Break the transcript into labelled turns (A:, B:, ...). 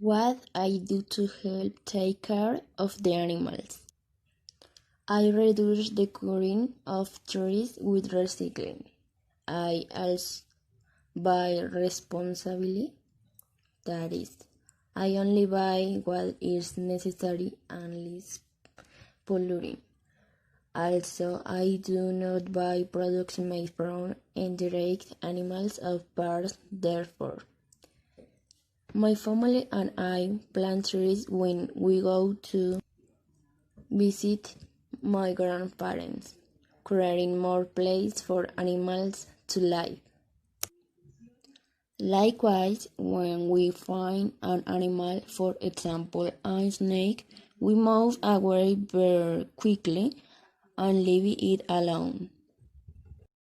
A: What I do to help take care of the animals. I reduce the cutting of trees with recycling. I also buy responsibly, that is, I only buy what is necessary and least polluting. Also, I do not buy products made from indirect animals or birds, therefore. My family and I plant trees when we go to visit my grandparents, creating more place for animals to live. Likewise, when we find an animal, for example a snake, we move away very quickly and leave it alone.